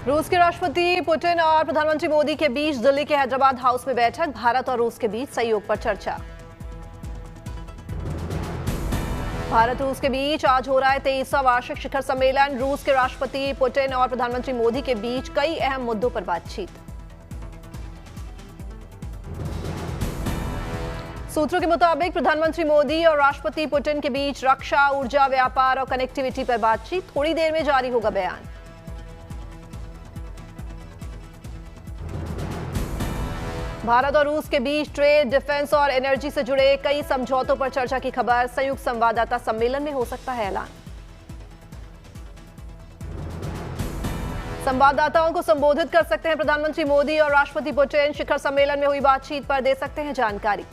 रूस के राष्ट्रपति पुतिन और प्रधानमंत्री मोदी के बीच दिल्ली के हैदराबाद हाउस में बैठक, भारत और रूस के बीच सहयोग पर चर्चा। भारत रूस के बीच आज हो रहा है 23वां वार्षिक शिखर सम्मेलन। रूस के राष्ट्रपति पुतिन और प्रधानमंत्री मोदी के बीच कई अहम मुद्दों पर बातचीत। सूत्रों के मुताबिक प्रधानमंत्री मोदी और राष्ट्रपति पुतिन के बीच रक्षा, ऊर्जा, व्यापार और कनेक्टिविटी पर बातचीत। थोड़ी देर में जारी होगा बयान। भारत और रूस के बीच ट्रेड, डिफेंस और एनर्जी से जुड़े कई समझौतों पर चर्चा की खबर। संयुक्त संवाददाता सम्मेलन में हो सकता है ऐलान। संवाददाताओं को संबोधित कर सकते हैं प्रधानमंत्री मोदी और राष्ट्रपति पुतिन। शिखर सम्मेलन में हुई बातचीत पर दे सकते हैं जानकारी।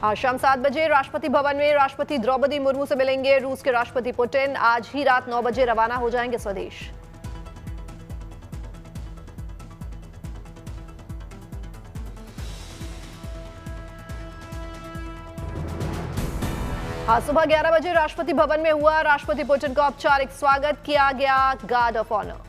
आज शाम 7 बजे राष्ट्रपति भवन में राष्ट्रपति द्रौपदी मुर्मू से मिलेंगे रूस के राष्ट्रपति पुतिन। आज ही रात 9 बजे रवाना हो जाएंगे स्वदेश। आज सुबह 11 बजे राष्ट्रपति भवन में हुआ राष्ट्रपति पुतिन का औपचारिक स्वागत किया गया गार्ड ऑफ ऑनर।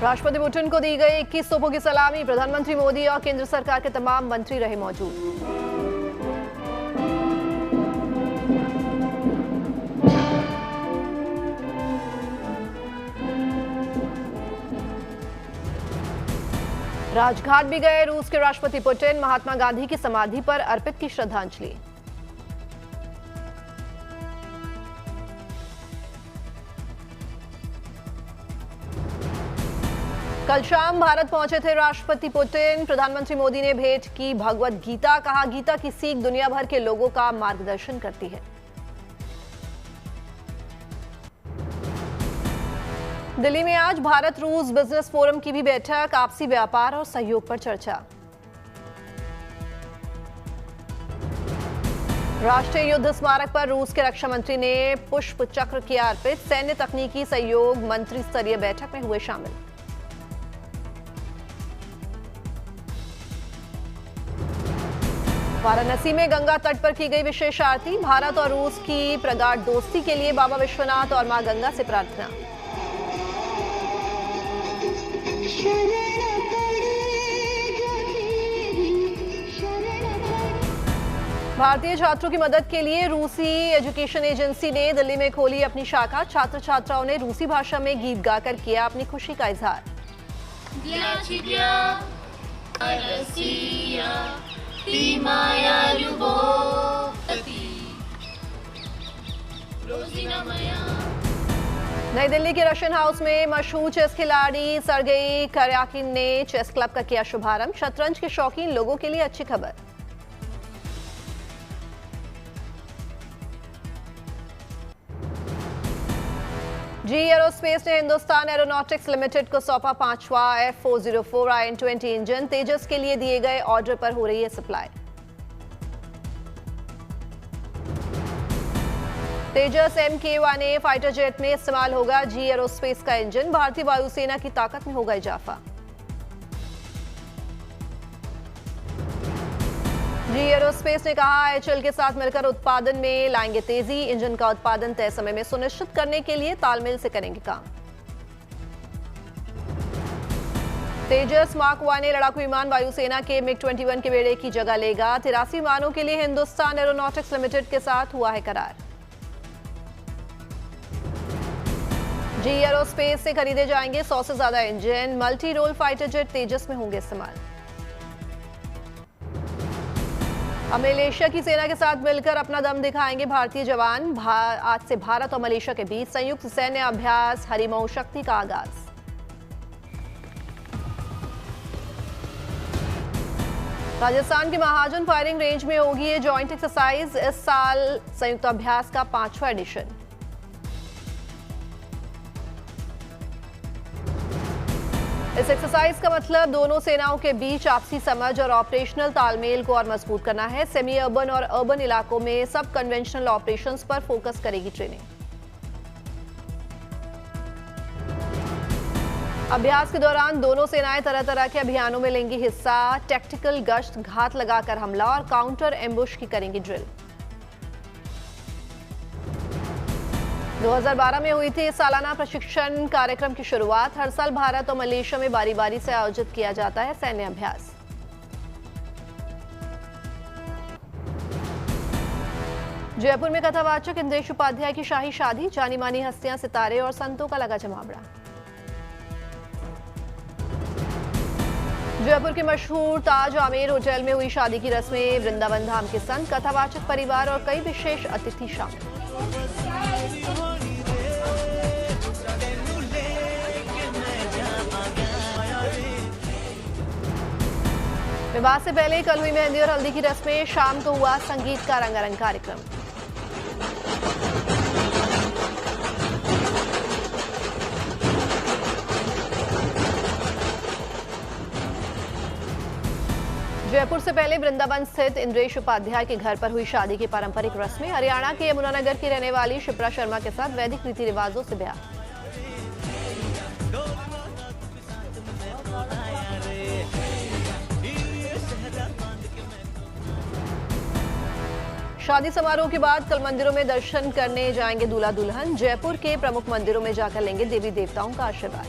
राष्ट्रपति पुतिन को दी गई 21 तोपों की सलामी। प्रधानमंत्री मोदी और केंद्र सरकार के तमाम मंत्री रहे मौजूद। राजघाट भी गए रूस के राष्ट्रपति पुतिन। महात्मा गांधी की समाधि पर अर्पित की श्रद्धांजलि। कल शाम भारत पहुंचे थे राष्ट्रपति पुतिन। प्रधानमंत्री मोदी ने भेंट की भगवत गीता। कहा, गीता की सीख दुनिया भर के लोगों का मार्गदर्शन करती है। दिल्ली में आज भारत रूस बिजनेस फोरम की भी बैठक। आपसी व्यापार और सहयोग पर चर्चा। राष्ट्रीय युद्ध स्मारक पर रूस के रक्षा मंत्री ने पुष्प चक्र किया अर्पित। सैन्य तकनीकी सहयोग मंत्री स्तरीय बैठक में हुए शामिल। वाराणसी में गंगा तट पर की गई विशेष आरती। भारत और रूस की प्रगाढ़ दोस्ती के लिए बाबा विश्वनाथ और मां गंगा से प्रार्थना। भारतीय छात्रों की मदद के लिए रूसी एजुकेशन एजेंसी ने दिल्ली में खोली अपनी शाखा। छात्र छात्राओं ने रूसी भाषा में गीत गाकर किया अपनी खुशी का इजहार। नई दिल्ली के रशियन हाउस में मशहूर चेस खिलाड़ी सर्गेई कर्याकिन ने चेस क्लब का किया शुभारंभ। शतरंज के शौकीन लोगों के लिए अच्छी खबर। जी एरोस्पेस ने हिंदुस्तान एरोनॉटिक्स लिमिटेड को सौंपा 5वां F404 IN-20 इंजन। तेजस के लिए दिए गए ऑर्डर पर हो रही है सप्लाई। तेजस MK-1A फाइटर जेट में इस्तेमाल होगा जी एरोस्पेस का इंजन। भारतीय वायुसेना की ताकत में होगा इजाफा। जी एरोस्पेस ने कहा, HAL के साथ मिलकर उत्पादन में लाएंगे तेजी। इंजन का उत्पादन तय समय में सुनिश्चित करने के लिए तालमेल से करेंगे काम। तेजस मार्क 1A लड़ाकू विमान वायुसेना के MiG-21 के बेड़े की जगह लेगा। 83 विमानों के लिए हिंदुस्तान एरोनॉटिक्स लिमिटेड के साथ हुआ है करार। जी एरोस्पेस से खरीदे जाएंगे 100 से ज्यादा engine. Multi role fighter jet Tejas में होंगे इस्तेमाल। अब मलेशिया की सेना के साथ मिलकर अपना दम दिखाएंगे भारतीय जवान। आज से भारत और मलेशिया के बीच संयुक्त सैन्य अभ्यास हरिमऊ शक्ति का आगाज। राजस्थान के महाजन फायरिंग रेंज में होगी ये जॉइंट एक्सरसाइज। इस साल संयुक्त अभ्यास का 5वां एडिशन। इस एक्सरसाइज का मतलब दोनों सेनाओं के बीच आपसी समझ और ऑपरेशनल तालमेल को और मजबूत करना है। सेमी अर्बन और अर्बन इलाकों में सब कन्वेंशनल ऑपरेशंस पर फोकस करेगी ट्रेनिंग। अभ्यास के दौरान दोनों सेनाएं तरह तरह के अभियानों में लेंगी हिस्सा। टैक्टिकल गश्त, घात लगाकर हमला और काउंटर एम्बुश की करेंगी ड्रिल। 2012 में हुई थी इस सालाना प्रशिक्षण कार्यक्रम की शुरुआत। हर साल भारत और मलेशिया में बारी बारी से आयोजित किया जाता है सैन्य अभ्यास। जयपुर में कथावाचक इंद्रेश उपाध्याय की शाही शादी। जानी मानी हस्तियां, सितारे और संतों का लगा जमावड़ा। जयपुर के मशहूर ताज आमेर होटल में हुई शादी की रस्में। वृंदावन धाम के संत, कथावाचक परिवार और कई विशेष अतिथि शामिल। विवाह से पहले कल हुई मेहंदी और हल्दी की रस्में। शाम को हुआ संगीत का रंगारंग कार्यक्रम। जयपुर से पहले वृंदावन स्थित इंद्रेश उपाध्याय के घर पर हुई शादी की पारंपरिक रस्में। हरियाणा के यमुनानगर की रहने वाली शिप्रा शर्मा के साथ वैदिक रीति रिवाजों से ब्याह। शादी समारोह के बाद कल मंदिरों में दर्शन करने जाएंगे दूल्हा दुल्हन। जयपुर के प्रमुख मंदिरों में जाकर लेंगे देवी देवताओं का आशीर्वाद।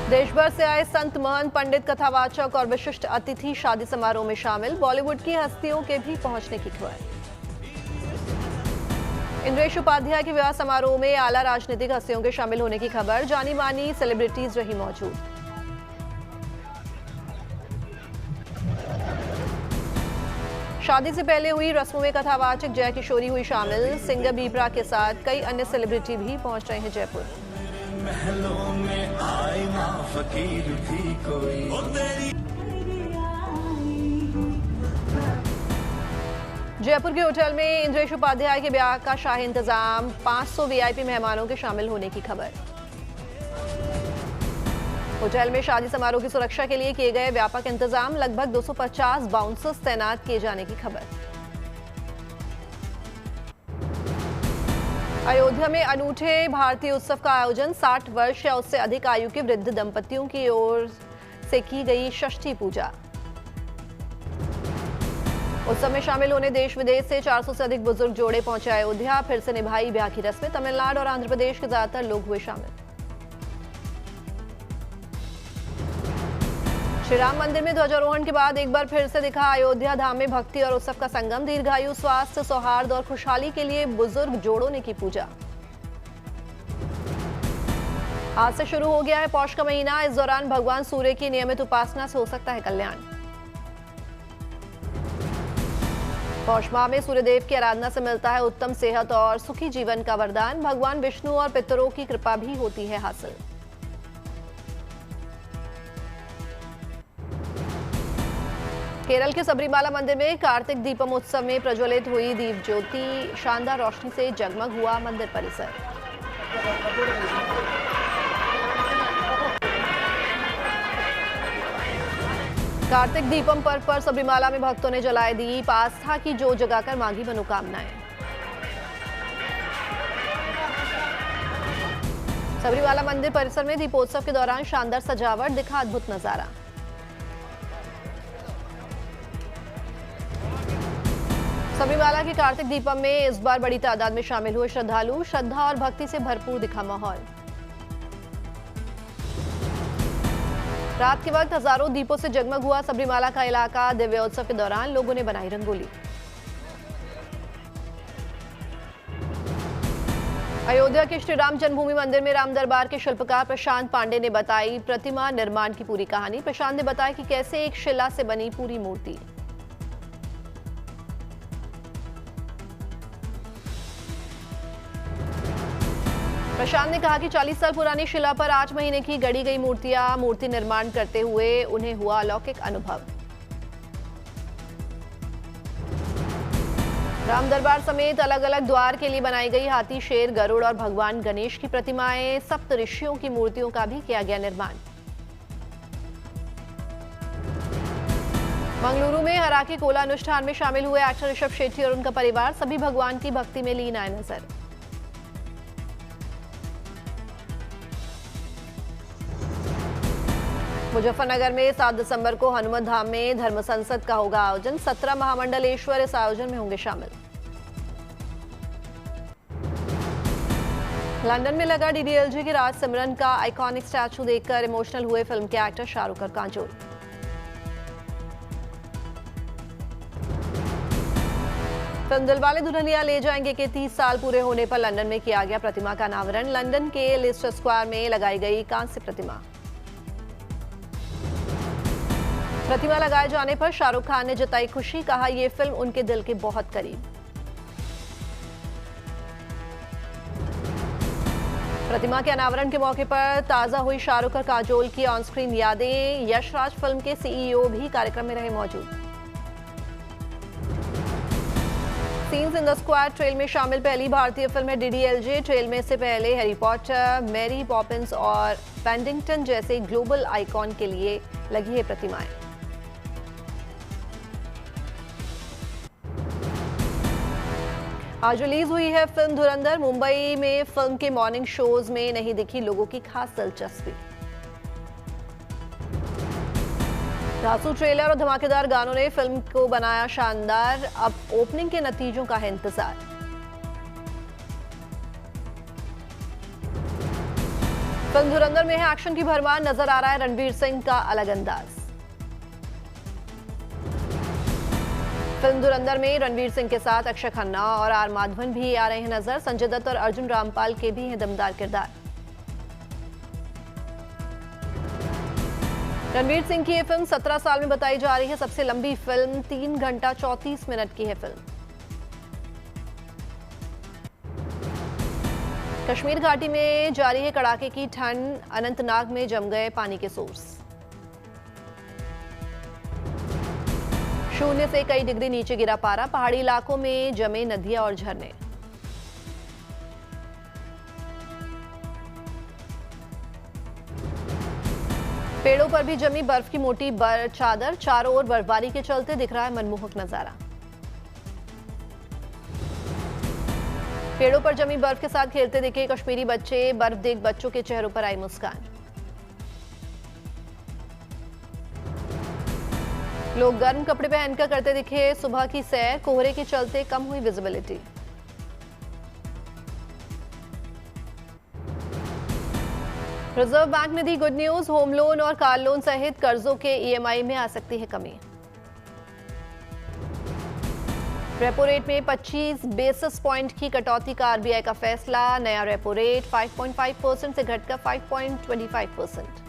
देश भर से आए संत, महंत, पंडित, कथावाचक और विशिष्ट अतिथि शादी समारोह में शामिल। बॉलीवुड की हस्तियों के भी पहुंचने की खबर। इंद्रेश उपाध्याय के विवाह समारोह में आला राजनीतिक हस्तियों के शामिल होने की खबर। जानी मानी सेलिब्रिटीज रही मौजूद। शादी से पहले हुई रस्मों में कथावाचक जय किशोरी हुई शामिल। सिंगर बीपरा के साथ कई अन्य सेलिब्रिटी भी पहुंच रहे हैं जयपुर। महलों में आई ना फकीर थी कोई। जयपुर के होटल में इंद्रेश उपाध्याय के ब्याह का शाही इंतजाम। 500 वीआईपी मेहमानों के शामिल होने की खबर। होटल में शादी समारोह की सुरक्षा के लिए किए गए व्यापक इंतजाम। लगभग 250 बाउंसर्स तैनात किए जाने की खबर। अयोध्या में अनूठे भारतीय उत्सव का आयोजन। 60 वर्ष या उससे अधिक आयु के वृद्ध दंपतियों की ओर से की गई षष्ठी पूजा। उत्सव में शामिल होने देश विदेश से 400 से अधिक बुजुर्ग जोड़े पहुंचे अयोध्या। फिर से निभाई ब्याह की रस्में। तमिलनाडु और आंध्र प्रदेश के ज्यादातर लोग हुए शामिल। श्री राम मंदिर में ध्वजारोहण के बाद एक बार फिर से दिखा अयोध्या धाम में भक्ति और उत्सव का संगम। दीर्घायु, स्वास्थ्य, सौहार्द और खुशहाली के लिए बुजुर्ग जोड़ों ने की पूजा। आज से शुरू हो गया है पौष का महीना। इस दौरान भगवान सूर्य की नियमित उपासना से हो सकता है कल्याण। पौष माह में सूर्यदेव की आराधना से मिलता है उत्तम सेहत और सुखी जीवन का वरदान। भगवान विष्णु और पितरों की कृपा भी होती है हासिल। केरल के सबरीमाला मंदिर में कार्तिक दीपम उत्सव में प्रज्वलित हुई दीप ज्योति। शानदार रोशनी से जगमग हुआ मंदिर परिसर। कार्तिक दीपम पर्व पर सबरीमाला में भक्तों ने जलाए दीप। आस्था की जोत जगाकर मांगी मनोकामनाएं। सबरीमाला मंदिर परिसर में दीपोत्सव के दौरान शानदार सजावट, दिखा अद्भुत नजारा। सबरीमाला के कार्तिक दीपम में इस बार बड़ी तादाद में शामिल हुए श्रद्धालु। श्रद्धा और भक्ति से भरपूर दिखा माहौल। रात के वक्त हजारों दीपों से जगमग हुआ सबरीमाला का इलाका। दिव्योत्सव के दौरान लोगों ने बनाई रंगोली। अयोध्या के श्री राम जन्मभूमि मंदिर में राम दरबार के शिल्पकार प्रशांत पांडे ने बताई प्रतिमा निर्माण की पूरी कहानी। प्रशांत ने बताया कि कैसे एक शिला से बनी पूरी मूर्ति। प्रशांत ने कहा कि 40 साल पुरानी शिला पर 8 महीने की गढ़ी गई मूर्ति निर्माण करते हुए उन्हें हुआ अलौकिक अनुभव। राम दरबार समेत अलग अलग द्वार के लिए बनाई गई हाथी, शेर, गरुड़ और भगवान गणेश की प्रतिमाएं, सप्त ऋषियों की मूर्तियों का भी किया गया निर्माण। मंगलुरु में हराकी कोला अनुष्ठान में शामिल हुए एक्टर ऋषभ शेट्टी और उनका परिवार। सभी भगवान की भक्ति में लीन आए नजर। मुजफ्फरनगर में 7 दिसंबर को हनुमत धाम में धर्म संसद का होगा आयोजन। 17 महामंडलेश्वर इस आयोजन में होंगे शामिल। लंदन में लगा डीडीएलजे की राज सिमरन का आइकॉनिक स्टैचू देखकर इमोशनल हुए फिल्म के एक्टर शाहरुख और काजोल। फिल्म दिलवाले दुल्हनिया ले जाएंगे के 30 साल पूरे होने पर लंदन में किया गया प्रतिमा का अनावरण। लंदन के लिस्टर स्क्वायर में लगाई गई कांस्य प्रतिमा। प्रतिमा लगाए जाने पर शाहरुख खान ने जताई खुशी, कहा यह फिल्म उनके दिल के बहुत करीब। प्रतिमा के अनावरण के मौके पर ताजा हुई शाहरुख और काजोल की ऑन स्क्रीन यादें। यशराज फिल्म के सीईओ भी कार्यक्रम में रहे मौजूद। Scenes in the square trail में शामिल पहली भारतीय फिल्म है डीडीएलजे। ट्रेल में से पहले हैरी पॉटर, मैरी पॉपिंस और पेडिंगटन जैसे ग्लोबल आइकॉन के लिए लगी है प्रतिमाएं। आज रिलीज हुई है फिल्म धुरंधर। मुंबई में फिल्म के मॉर्निंग शोज में नहीं दिखी लोगों की खास दिलचस्पी। धांसू ट्रेलर और धमाकेदार गानों ने फिल्म को बनाया शानदार। अब ओपनिंग के नतीजों का है इंतजार। फिल्म धुरंधर में है एक्शन की भरमार। नजर आ रहा है रणवीर सिंह का अलग अंदाज। फिल्म धुरंधर में रणवीर सिंह के साथ अक्षय खन्ना और आर माधवन भी आ रहे हैं नजर। संजय दत्त और अर्जुन रामपाल के भी हैं दमदार किरदार। रणवीर सिंह की यह फिल्म 17 साल में बताई जा रही है सबसे लंबी फिल्म। 3 घंटा 34 मिनट की है फिल्म। कश्मीर घाटी में जारी है कड़ाके की ठंड। अनंतनाग में जम गए पानी के सोर्स। शून्य से कई डिग्री नीचे गिरा पारा। पहाड़ी इलाकों में जमे नदियां और झरने। पेड़ों पर भी जमी बर्फ की मोटी चादर। चारों ओर बर्फबारी के चलते दिख रहा है मनमोहक नजारा। पेड़ों पर जमी बर्फ के साथ खेलते दिखे कश्मीरी बच्चे। बर्फ देख बच्चों के चेहरों पर आई मुस्कान। लोग गर्म कपड़े पहनकर करते दिखे सुबह की सैर। कोहरे के चलते कम हुई विजिबिलिटी। रिजर्व बैंक ने दी गुड न्यूज। होम लोन और कार लोन सहित कर्जों के ईएमआई में आ सकती है कमी। रेपो रेट में 25 बेसिस पॉइंट की कटौती का आरबीआई का फैसला। नया रेपो रेट 5.5% से घटकर 5.25%।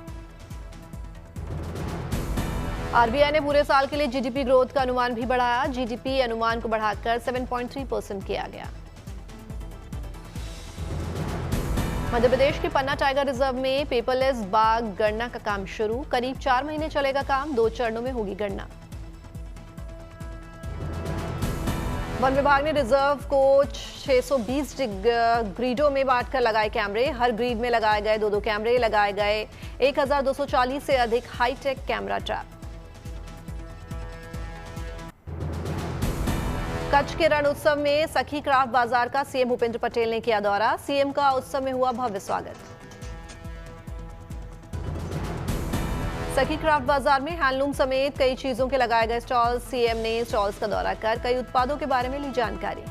आरबीआई ने पूरे साल के लिए जीडीपी ग्रोथ का अनुमान भी बढ़ाया। जीडीपी अनुमान को बढ़ाकर 7.3% किया गया। मध्य प्रदेश के पन्ना टाइगर रिजर्व में पेपरलेस बाघ गणना का काम शुरू। करीब 4 महीने चलेगा काम। 2 चरणों में होगी गणना। वन विभाग ने रिजर्व को 620 ग्रिडों में बांटकर लगाए कैमरे। हर ग्रिड में लगाए गए 2-2 कैमरे। लगाए गए 1240 से अधिक हाईटेक कैमरा ट्रैप। कच्छ के रण उत्सव में सखी क्राफ्ट बाजार का सीएम भूपेंद्र पटेल ने किया दौरा। सीएम का उत्सव में हुआ भव्य स्वागत। सखी क्राफ्ट बाजार में हैंडलूम समेत कई चीजों के लगाए गए स्टॉल। सीएम ने स्टॉल्स का दौरा कर कई उत्पादों के बारे में ली जानकारी।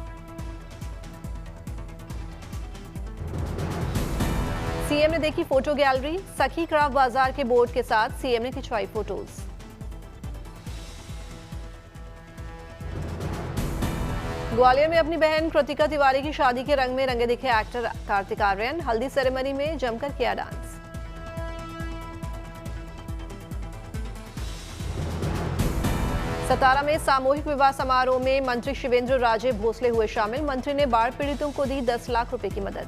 सीएम ने देखी फोटो गैलरी। सखी क्राफ्ट बाजार के बोर्ड के साथ सीएम ने खिंचवाई फोटोज। ग्वालियर में अपनी बहन कृतिका तिवारी की शादी के रंग में रंगे दिखे एक्टर कार्तिक आर्यन। हल्दी सेरेमनी में जमकर किया डांस। सतारा में सामूहिक विवाह समारोह में मंत्री शिवेंद्र राजे भोसले हुए शामिल। मंत्री ने बाढ़ पीड़ितों को दी 10 लाख रुपए की मदद।